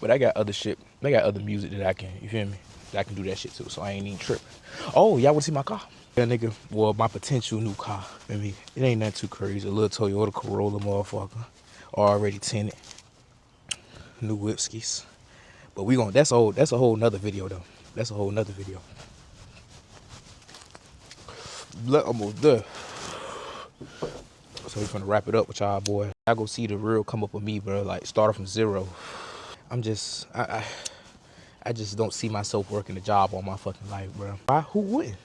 But I got other shit. I got other music that I can, you feel me? That I can do that shit too, so I ain't even tripping. Oh, y'all wanna see my car? Yeah, nigga, well, my potential new car. I mean, it ain't nothing too crazy. A little Toyota Corolla motherfucker. Already tinted. New whipskis. But we gon' that's a whole nother video though. That's a whole nother video. Almost there. So we finna wrap it up with y'all, boy. I go see the real come up with me, bro. Like starting from zero. I'm just I just don't see myself working a job all my fucking life, bro. Why? Who wouldn't?